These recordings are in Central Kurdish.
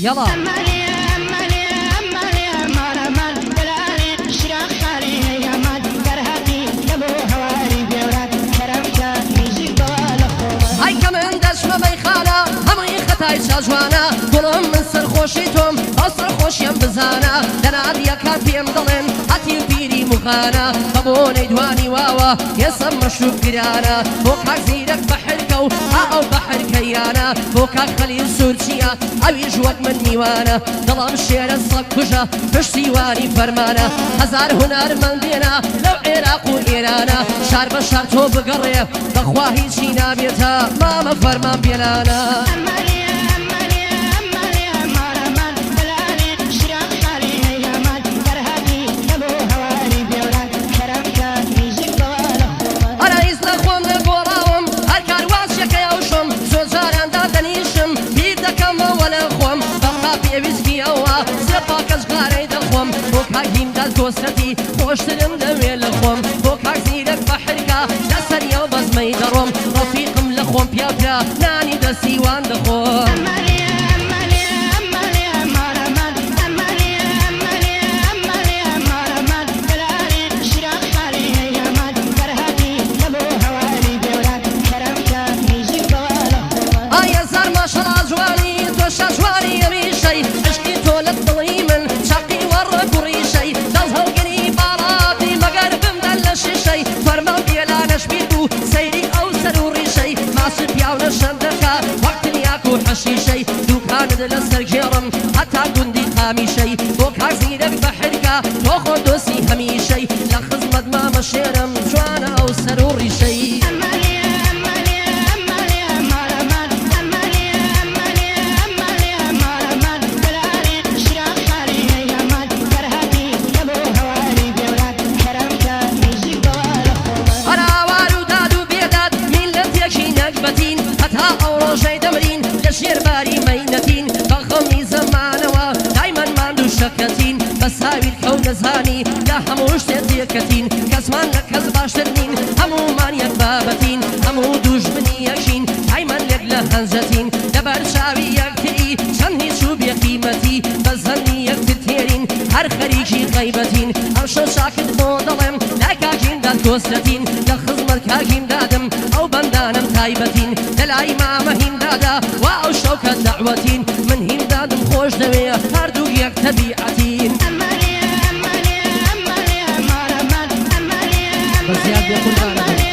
يلا هاي كمان دش ما بيخانا همي خطاي شجوانا كلهم من سرخوشي توم او سرخوشيم بزانا دناديا كان بيم دلن هاتي بيري مخانا بابوني دواني واوا يسم مشروب كرانا وكاك زيرك بحركو او بحر كيانا وكاك خليل سورتيا او يجوك من نيوانا دلم شير الصق كجا بشتي واني فرمانا هزار هنر من دينا لو عراق وإيرانا شار بشار تو بقريب بخواهي شينا بيتا ماما فرمان بيلانا كوستي خوشترم دمي لخوم بوكاك زيرك بحركة لسر يو بس ميدروم رفيقم لخوم بيا بيا ناني دسيوان دخوم حشيشي دوكان لسر جيرم حتى قندي خاميشي بوكاك زيرك بحركة وخو دوسي هميشي لخزمت ما مشيرم جوانا او سروري شي شيرباري مينتين بغمي زمانوا دايما ما عنده شكتين بساوي الكون زهاني لا هموش تديكتين كسمان لكز باشترنين همو مانيك بابتين همو دوش مني يكشين دايما لك لهنزتين دبر شاوي يكتري شنهي شو بقيمتي بزهني يكترين هر خريجي غيبتين امشو شاكت مودلم لاكاكين داد كوستتين لخزمت كاكين دادم او بندانم تايبتين دلاي مامهين دادا واو شوكة دعوتين من هين دادم خوش دوية هردو يك تبيعتين بزياد بيكون غالب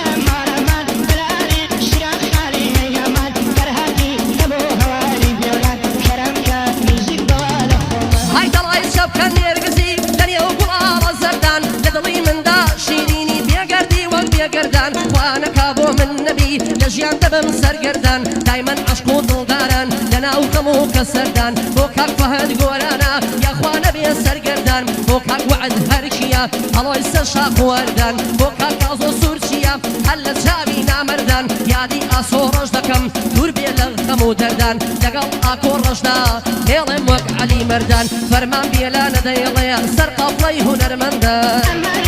هاي طلعي شبكة نيرقزي دنيا وقرارة زردان لدلي من دا شيريني بيقردي والبيقردان وانا كابو من نبي لجيان دبم سرقردان دايما عشقو دلداران دنا وقمو كسردان بوكاك فهد قورانا يا اخوانا بيا سرقردان بوكاك وعد هرشيا الله يسر شاق وردان بوكاك ازو سورشيا هلا جابي نامردان يادي اسو رجدكم دور بيلغ خمو دردان لقل اكو رجدا هيلم وك علي مردان فرمان بيلانا ديليا سر قبلي هنرمندان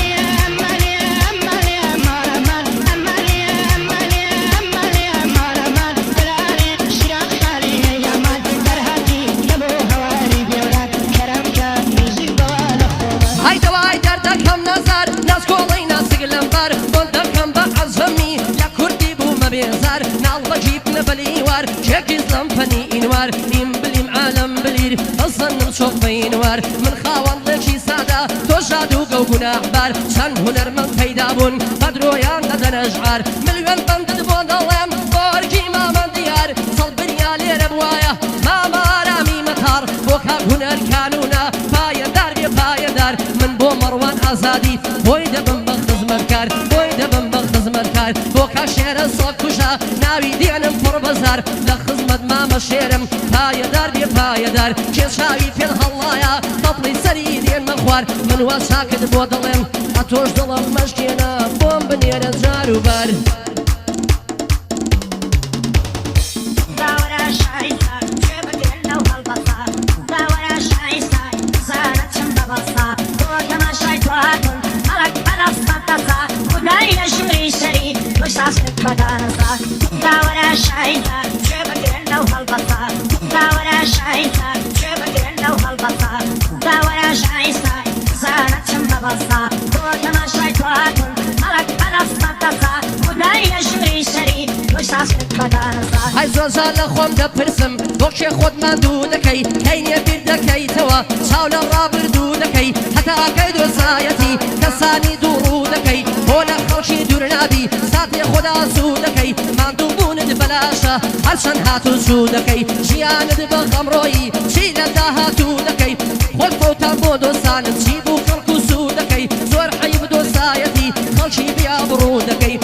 بليوار شكل زنفني إنوار إم بليم عالم بلير الظن شوق بينوار من خاوان لشي سادة توجادو قوقنا أحبار شان هنر من فيدابون قدرو يان ددن أجعار مليون بند دبون دلم بوركي ما من ديار صلب ريالي ربوايا ما مارامي مطار بوكا هنر كانونا بايدار بايدار من بو مروان أزادي بويدا بمبخز مركار بويدا بمبخز مركار بوكا شير الصوت كشا ناوي ديانم فر بزار لخزمت ما مشيرم بايدار دي بايدار كشاوي في الهلايا تطلي سري دين مخوار من وساكت بودلم اتوش دلم مشكينا بوم بنير زارو بار داورا شايفة شبك لو هالبصار داورا شايفة شبك لو هالبطا داورا شايستا زانت شم ببصا كوتما شايتواتن ملك بلف مبتسا خدای جوری شری وشاس بدانسا هاي زوزا لخوم دبرسم بوشي خود من دودكي كيني بردكي توا شاول الرابر دودكي حتى كيد وزايتي كساني درودكي هولا خوشي دور نبي ساتي خدا سودكي من دوبون دبلاشا هرشن هاتو سودكي جيان دبغم روي شيل دهاتو دكي خود فوتا بودوسان تجيبو كركو سودكي زور حيب دوسايتي خلشي بيا برودكي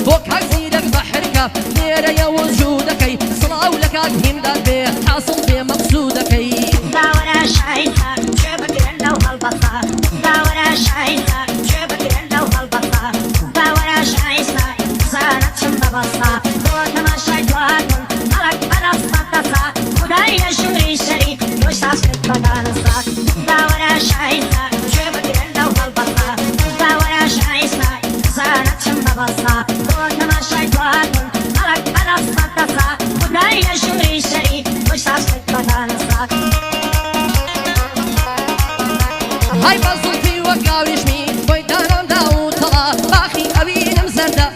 بوكاك زيدك بحركة ليرة يا وجودكي صلاة ولكاك هندان بيه حاصل بيه مقصودكي داورا شايستا جيبك لو هالبطا داورا شايستا جيبك لو هالبطا داورا شايستا زانت شم ببصا كوتما شايتواتن ملك بلف مبتسا خدای جوری شری وشاس بدانسا داورا شايستا جيبك لو هالبطا داورا شايستا زانت شم ببصا كوتما شايتواتن ملك بلف مبتسا خدای جوری شری وشاس بدانسا هاي بصوتي وقاويش مي ويدانم داو طلا باخي أبينم زردة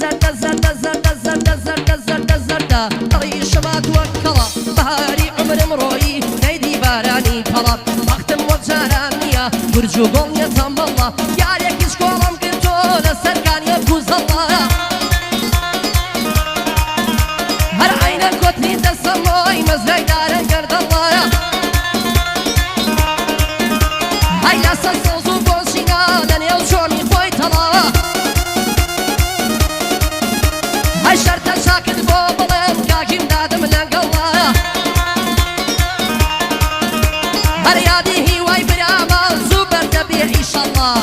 زردة زردة زردة زردة زردة زردة زردة طري الشبات وكلا بهاري عمر مروي نيدي باراني طلب وقتم وجارانية برجو قوم يتم الله ياريك يشكولم قلتو لسرقان يبوز الله هر عينك كتني تسموي مزاي دارن قرد الله هاي لا سنسوزو بوشينا دنيا وشوني خوي طلا هاي شرطة شاكد بوبلم كاكيم دادم لنقلا هر يادي هواي برامل زوبر دبي إن شاء الله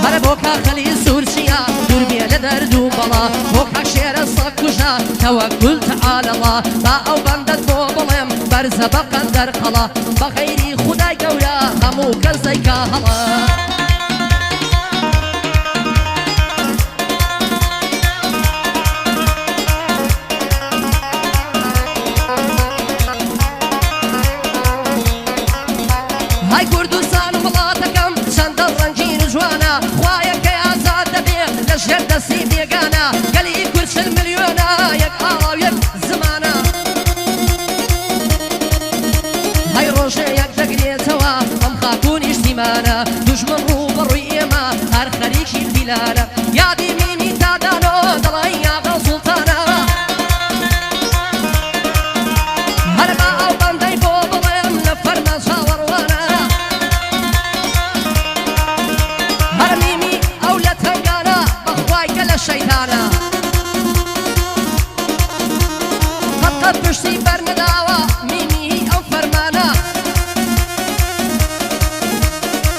هر بوكا خلي سورسيا دربي لدردو بلا بوكا شير الصكوشا توكل تعالى الله با أو بندت بوبلم برز بقدر خلا بغيري خداي قولا همو كزيكا هلا هاي كردستان ومڵاتەکەم چەندە ڕەنگین و جوانە خوایەکەی ئازاد دەبێ لە ژێر دەستی بێگانە گەلی کورد 40 ملیۆنە یەک ئاڵاو یەک زمانە هاي ڕۆژێ یەک دەگرێتەوە ئەم خاک و نیشتیمانە دوژمن ڕوو بەڕووی ئێمە هەر خەریکی فیلانە یادی میمی تادانۆ دەڵی یاغا سوڵتانە هەر با ئەو بەندەی بۆ بڵێم لە فەرمان چاوەڕوانە هەر میمی ئەو لە تەنگانە بەخوای کە لە شەیتانە قەت پشتی بەرنەداوە میمی ئەو فەرمانە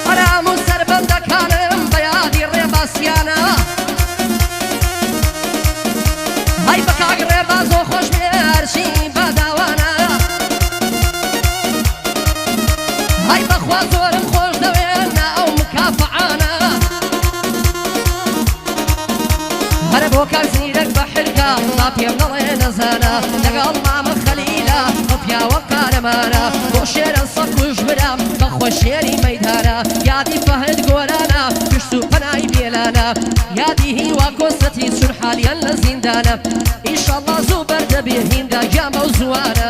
هەرام و سەربەندەکانم بە یادی ڕێباسیانە هەی بە کاک ڕێبازۆ خۆش بێ هەرچی بەداوانە هەی بەخوا زۆرم خۆش دەوێنە ئەو مکافعانە هەرە بۆ کاک زیرەک بە حرکە با پێم دەڵێ نەزانە لەگەڵ مامە خەلیلە بە پیاوە قارەمانە بۆ شێرە سەکوش برام بەخۆ شێری مەیدانە یادی فەهد گۆرانە پشت و پەنای بێلانە یادی هیوا کۆسەتی چون حالیان لە زیندانە ئینشەڵڵا زوو بەردەبێ هیندا گیامە و زوانە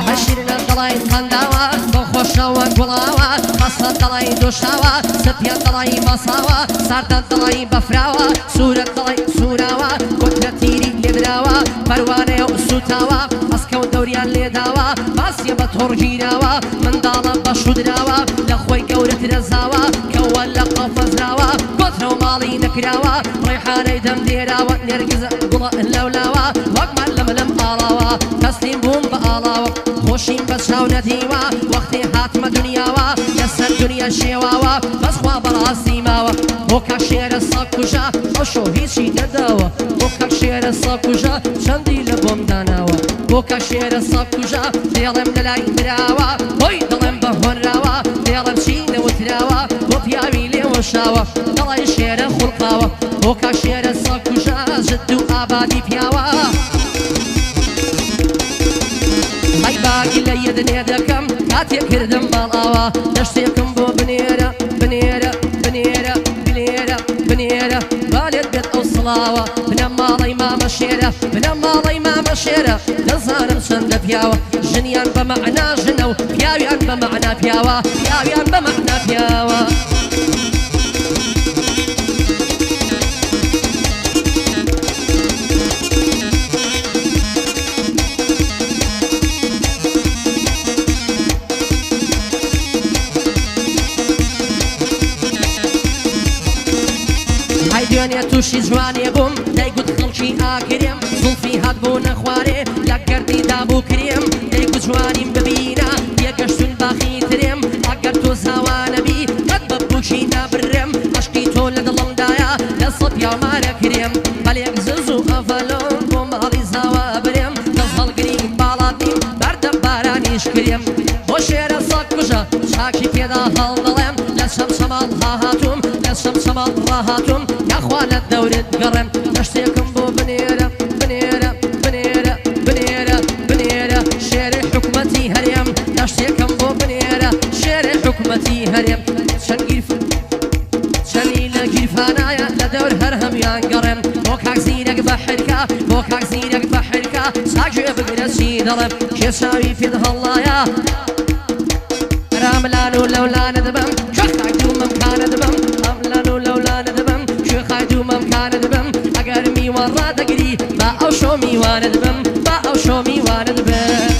هەشیرە دڵای قەنداوە بۆ خۆشەوە گوڵاوە خەسە دڵای دۆشاوە سپیان دڵای مەساوە ساردان دڵای بەفراوە سوورە دڵای سووراوە کۆترە تیری لێدراوە پەروانەیە و سوتاوە ئەسکە و دەوریان لێداوە باسیە بە تۆڕگیراوە منداڵە بە شودراوە لە خۆی گەورەت رەزاوە کەوە لە قەفەزراوە کۆترە و ماڵی نەکراوە ڕێحانەی دەم دێراوە نێرگزە گوڵە لەولاوە وەکمان لەملم ئاڵاوە تەسلیم بووم بە ئاڵاوە خۆشیم بە چاو نەدیوە وەختی هاتمە دنیاوە لەسەر دنیا شێواوە بەسخوا بەڕاستی ماوە بۆ کاک شێرە سەکوژە ئەو شۆ هیچی نەداوە بۆ کاک شێرە سەکوژە چەندی لە بۆم داناوە بۆ کەشێرە سەگ کوژە دێڵێم لەلای دراوە هۆی دڵێم بە هۆنراوە دێڵم چینەوتراوە بۆ پیاوی لێوەشاوە دڵی شێرە خوڵقاوە بۆ کەشێرە سەگ کوژە ژد و ئابادی پیاوە ئەی باگی لە یەدنێ دەکەم کاتێک کردم ماڵاوە دەشتێکم بۆ بنێرە بنێرە بنێرە بنێرە بنێرە بالێت بێت ئەو سڵاوە بنە ماڵی مامە شێرە بنە ماڵی مامە شێرە دەزانم چەندە پیاوە ژنیان بە مەعنا ژنە و پیاویان بە مەعنا پیاوە پیاویان بە مەعنا پیاوە دوێنێ تووشی جوانێ بووم دەیگوت خەڵکی ئاگرێم زوڵفی هات بۆ نەخوارێ لە گەردیدا بوو کرێم دەیگوت جوانیم ببینە پێگەشتون باخی ترێم ئەگەر تۆ زاوانەبی قەت بە بووکی نابڕێم عەشقی تۆ لە دڵمدایە لە سەد پیاومانە کرێم بەلێک زز و ئەڤەلۆن بۆ ماڵی زاوە برێم دەست هەڵگریم باڵاتیم بەردە بارانیش کرێم بۆ شێرە سەگ کوژە چاکی پێدا هەڵدەڵێم لە شەمشەماڵ هاهاتوم لە شەمشەماڵ ڕاهاتوم یاخوا لە دەورت گەڕێم دەشتێکم بۆ بنێرە بنێرە بنێرە بنێرە بنێرە شێرە حکومەتی هەرێم دەشتێکم بۆ بنێرە شێرە حکومەتی هەرێم چەندی لە گیرفانایە لە دەور هەر هەمیان گەڕێم بۆ کاک زیرەک بە حرکە بۆ کاک زیرەک بە حرکە ساگوێ بگرە چی دەڵێم کێشاوی پێت هەڵایە راملان و لەولانە دەبم کوێ خاکدوو مەمکانە دەبم ئەملان و لەولانە دەبم کوێ خاکدوو مەمکانە دەبم ئەگەر میوان ڕادەگری با ئەو شۆ میوانە دەبم با ئەو شۆ میوانە دەبم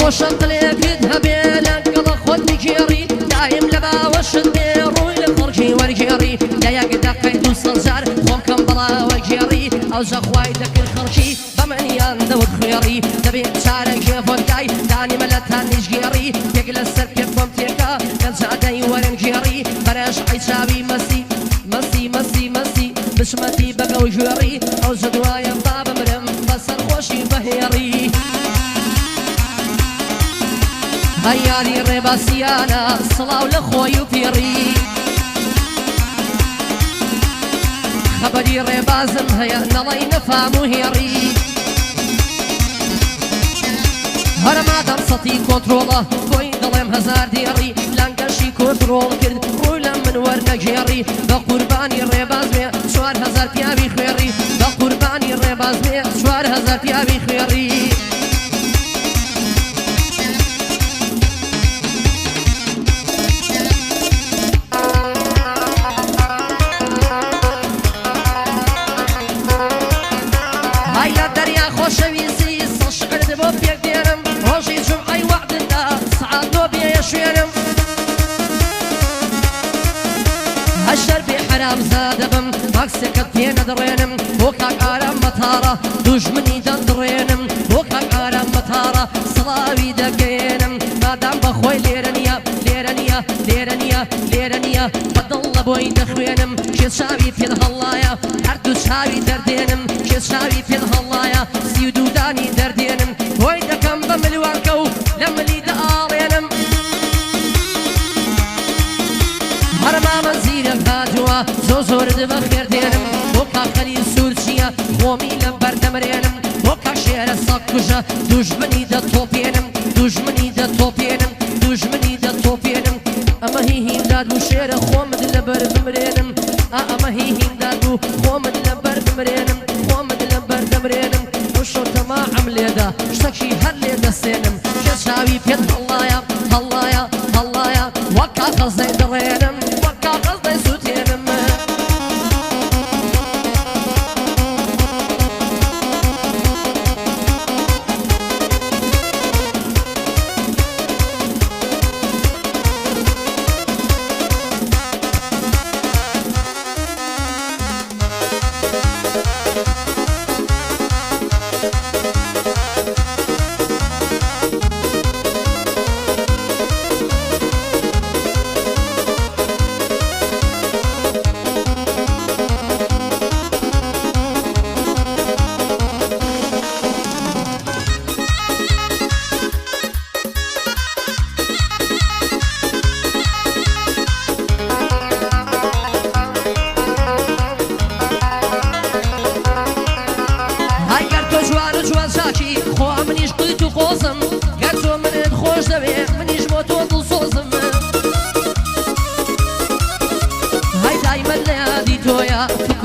خۆشە دڵێکت هەبێ لەگەڵە خۆت بگێڕی دایم لە باوەشت بێ ڕووی لە خەڵکی وەرگێڕی لە یەک دەقەی دوو سەد جار خۆم کەم بەڵاوە گێڕی ئەو ژەخوای دەکرد خەڵکی بە منیان دەوت خوێڕی دەبێت چارە گێڤۆت دای دانیمە لە تانیش گێڕی تێک لەسەر پێ خۆم تێکە لە جادەی وەرم گێڕی بەرەش عیچاوی مەسی مەسی مەسی مەسی بشمەتی بەگە و ژێڕی ئەو ژەدوایە با بمرم بەسەر خۆشی بەهێڕی هەیاری ڕێباسیانە سڵاو لە خۆی و پیڕی خەبەری ڕێبازم هەیە نەڵی نەفام و هێڕی هەرمادەم سەتی کۆنتڕۆڵە بۆی دەڵێم هەزار دێڕی لەنگەشی کۆنتڕۆڵ کرد ڕووی لە من وەرنەگێڕی بە قوربانی ڕێباز بێ 4000 پیاوی خوێڕی بە قوربانی ڕێباز بێ 4000 پیاوی خوێڕی خۆشەویستی سەشقرد بۆ پێک دێنم ڕۆژی جومعەی وەعددا سەعات 2 بێیە شوێنم هەشەر بێ حەرامزادە بم ماکسێکت پێ نەدڕێنم بۆ کاک ئارام مەتاڕە دوژمنی دەندڕێنم بۆ کاک ئارام مەتاڕە سڵاوی دەگەێنم مادام بەخۆی لێرە نییە لێرە نییە لێرە نییە لێرە نییە بەدڵ لە بۆی دەخوێنم کێشاوی پێت هەڵایە هەردوو چاوی دەردێنم کێشاوی پێت هەڵایە سی و دوودانی دەردێنم هۆی دەکەم بە ملوانکە و لە ملی دەئاڵێنم هەرمامە زیرەک هاتووە زۆرت بە خێردێنم بۆ کاکەری سوورچیە خۆمی لە بەردەمرێنم بۆ کاشێرە سەگ کوژە دوژمنی دەتۆپێنم دوژمنی دەتۆپێنم دوژمنی دەتۆپێنم ئەمە هیهیمداد بوو شێرە خۆمت لەبەر بمرێنم ئەمە هیهیمداد بوو خۆمت لەبەر بمرێنم خۆمت لەبەر دەمرێنم وشۆ تەماعەم لێدا شتێکی هەر لێ دەسێنم کێشاوی پێت هەڵایە هەڵایە هەڵایە وەک کاغەز دەڕێنم وەک کاغەز دەسووتێنم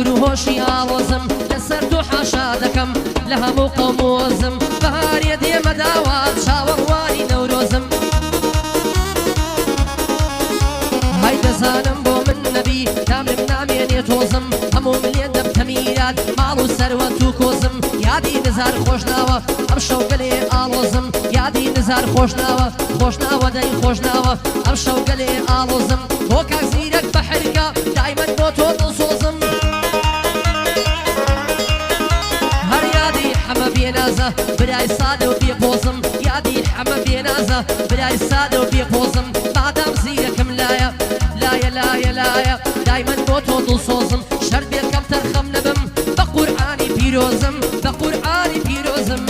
فکر و هۆشی ئاڵۆزم لەسەر دوو حاشا دەکەم لە هەموو قەوم و وەزم بەهارێ دێمە داوات چاوەڕوانی نەورۆزم هەی دەزانم بۆ من نەبی نامرم نامێنێ تۆزم هەموو ملێن دەبتە میرات ماڵ و سەروەت و کۆزم یادی نزار خۆشناوە ئەم شەو گەلێ ئاڵۆزم یادی نزار خۆشناوە دەی خۆشناوە ئەم شەو گەلێ ئاڵۆزم بۆ کاک زیرەک بە حرکە دایمەن بۆ تۆ دڵسۆزم هەر یادی حەمە بێنازە برای سادە و بێپۆزم یادی حەمە بێنازە برای سادە و بێپۆزم بادام زیرەکەم لایە دایمەن بۆ تۆ دڵسۆزم شەر بێکەم تەرخەم نەبم بە قورئانی پیرۆزم بە قورئانی پیرۆزم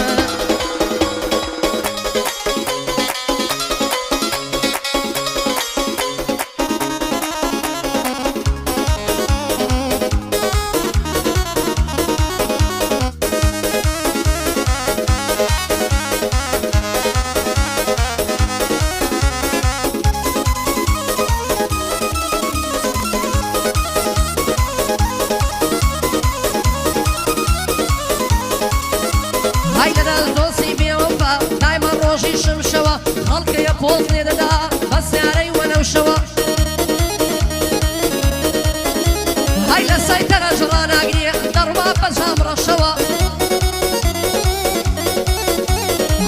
پۆز لێدەدا بە سیارەی وەنەوشەوە هەی لە سەیتەرە ژڕاناگرێ دەڕوا بەجام ڕەشەوە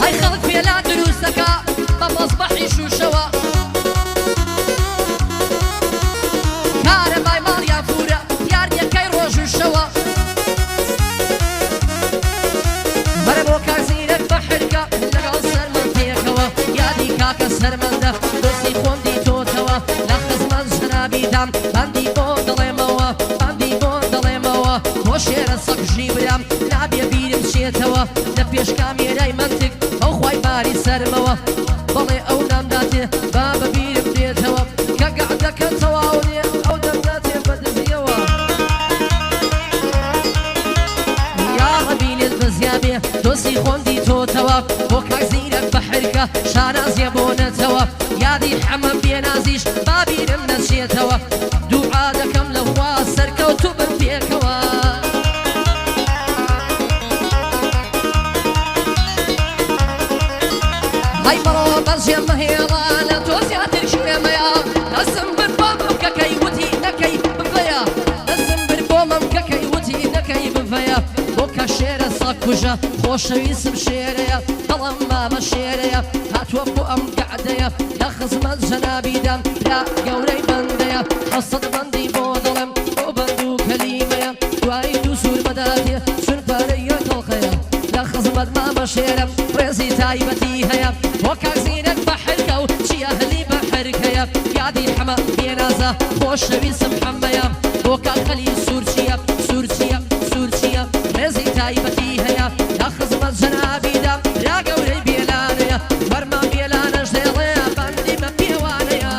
هەی خەڵک پێلا دروستەکە بە مەزبەحی شوشەوە کارە بای ماڵیان فورە یاریەکەی ڕۆژ و شەوە بەرە بۆ کازیرەک بە حرکە لەگەڵ سەرمەن پێکەوە یادی کاکە سەرمەندە دۆستی خۆم دیتۆتەوە لە خزمەت ژنابیدام بەندی بۆ دەڵێمەوە بۆ شێرە سەقژی برام نابێ بیرم چێتەوە لە پێش کامێرای منتیک ئەو خوای باری سەرمەوە بەڵێ ئەو نامداتێ با بە بیرم دێتەوە کە گەعدەکە تەواو نیە ئەو دەمداتێ بەدزیەوە یا ڕەبی لێت بەزیابێ دۆستی خۆم دیتۆتەوە بۆ کاک زیرەک بە حرکە شانازیە بۆ نەتەوە یادی حەمەم بێنازیش بابیرم نەچێتەوە دوعا دەکەم لە خوا سەرکەوتو بم پێکەوە هەی بەڕەوە بەرژێم مەهێڵە لە تۆ زیاتر شوێمەیە دەسم بر بۆ مەمکەکەی وتی نەکەی بڤەیە دەسم بر بۆ مەمکەکەی وتی نەکەی بڤەیە بۆ کە شێرە سەگ کوژە خۆشەویستم شێرەیە دڵم مامە شێرەیە هاتووە بۆ ئەم گەعدەیە لە خزمەت ژەنابیدام لا گەورەی بەندەیە حەسەد بەندی بۆ دڵم بۆ بەند و کەلیمەیە دوایی دوو سوور بەداتێ سورپارەی یەک دڵخەیە لە خزمەت مامە شێرم ڕێزی تایبەتی هەیە بۆ کاک زیرەک بە حرکە و چیاهلی بە حرکەیە یادی حەمە بێنازە خۆشەویستم حەمەیە بۆ کاک خەلیل سوورچیە ڕێزی تایبەتی هەیە لە خزمەت ژەنابیدام لا گەورەی بێلانەیە فەرمان بێلانەش دێڵەیە بەندی بە پێوانەیە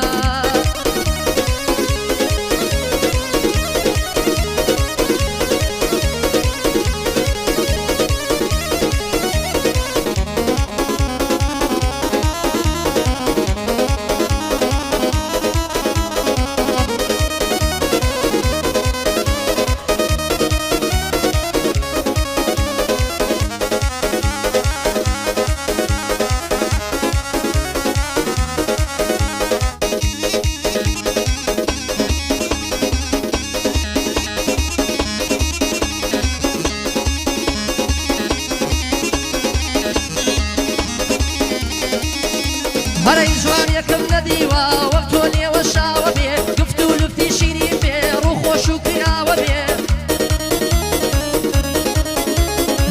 هەرەی جوانیەکەم نەدیوە وەک تۆ لێوە شاوە بێ گفت و لوفتی شیرین بێ ڕوو خۆش و کراوە بێ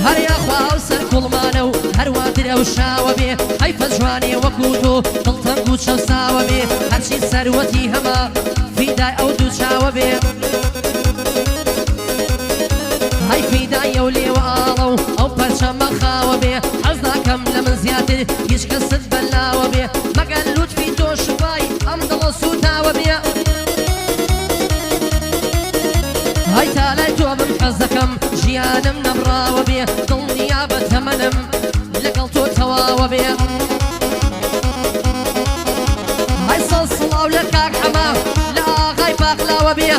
هەر یاخوا و سەر کوڵمانە و هەروە درە و شاوە بێ هەیفە جوانێ وەکو تۆ دڵتەنگ و چەوساوە بێ هەرچی سەروەتی هەمە فیدای ئەو دوو چاوە بێ هەی فیدای ئەو لێوە ئاڵە و ئەو پەرچەمە خاوە بێ حەز ناکەم لە من زیاتر هیچ کەست بەلاوە بێ مەگەر لوتفی تۆ شفای ئەم دڵە سوتاوە بێ هەی تا لای تۆ بم حەز دەکەم ژیانم نەبڕاوە بێ دڵنیا بە تەمەنم لەگەڵ تۆ تەواوە بێ هەی سەڵ سڵاو لە کاک حەما لە ئاغای باقلاوە بێ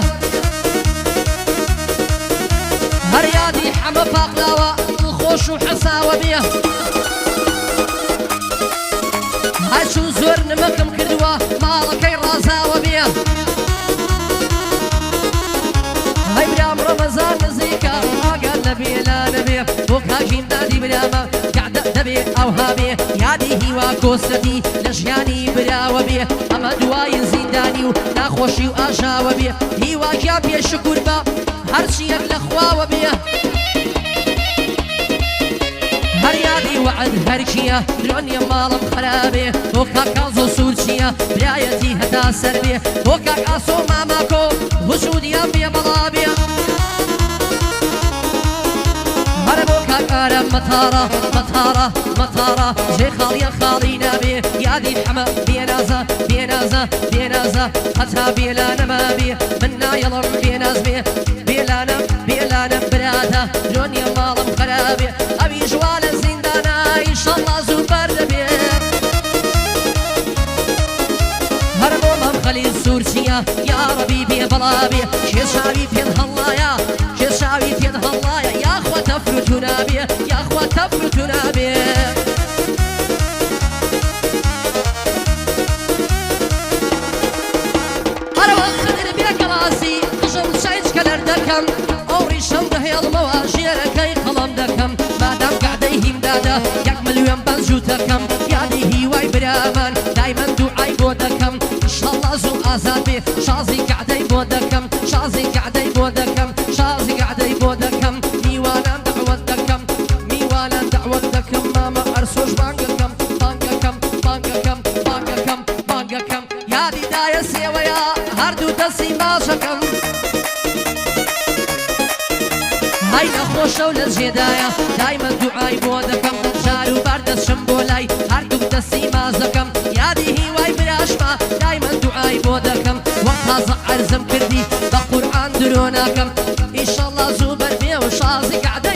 هەریادی حەمە پاقلاوە دڵخۆش و حەساوە بێ هەچوو زۆر نمەکەم کردووە ماڵەکەی ڕازاوە بێ هەی برام ڕەمەزان نزیکە ئاگات لەبێ لا نەبێ بۆ کاژیم دادی برامە کەعدە دەبێ ئەوها بێ یادی هیوا کۆستەتی لە ژیانی براوە بێ ئەمە دوای زیندانی و ناخۆشی و ئاژاوە بێ هیواکیا پێشکور بە هەرچیەک لە خواوە بێ هەریادی وعد هەرکیە درۆنیە ماڵم خرابێ بۆ کاکاز و سوورچیە برایەتی هەتا سەر بێ بۆ کاک ئاسۆ ماماکۆ وجودیان بێ بەڵا بێ هەرە بۆ کاک ئارەم مەتاڕە مەتاڕە مەتاڕە ژێ خاڵیە خاڵی نابێ یادی حەمە بێنازە بێنازە بێنازە هەتا بێلا نەما بێ من نایەڵم بێناز بێ بێلانە بێلانە برادە درۆنیە ماڵم خرابێ ئەوی ژوا لە زیندانە ئیشەڵڵا زوو بەردەبێ هەرە بۆ مەمخەلی سوورچیە یاڕەبی بێ بەڵا بێ کێشاوی پێت هەڵڵایە کێشاوی پێت هەڵڵایە یاخوا تەفروتو نابێ یاخوا تەفروتو نابێ هەرەوە خدر بێ گەڵاسی دژم چایچکە لەر دەکەم ئەوڕی شەم دەهێڵمەوە ژێرەکەی قەڵەم دەکەم بادام گادەی هیمدادە 1 ملیۆن بەنجوتەکەم یادی هیوای برامان دایمەن دوعای بۆ دەکەم ئیشەڵڵا زوو ئازاد بێ شازی گعدەی بۆ دەکەم شازی گعدەی بۆ دەکەم شازی گعدەی بۆ دەکەم میوانان دەعوەت دەکەم میوانان دەعوەت دەکەم مامە ئەرسۆش بانگەکەم بانگەکەم بانگەکەم بانگەکەم بانگەکەم یادی دایە سێوەیە هەردوو دەستی باشەکەم هەی نەخۆشە و لە جێدایە دایمەن دوعای بۆ دەکەم جار و بار دەچم بۆ لای هەردوو دەستی مازەکەم یادی هیوای براشمە دایمەن دوعای بۆ دەکەم وەک تازە عەرزم کردی بە قورئان درۆ ناکەم ئیشەڵڵا زوو بەربێ و شازی گعدە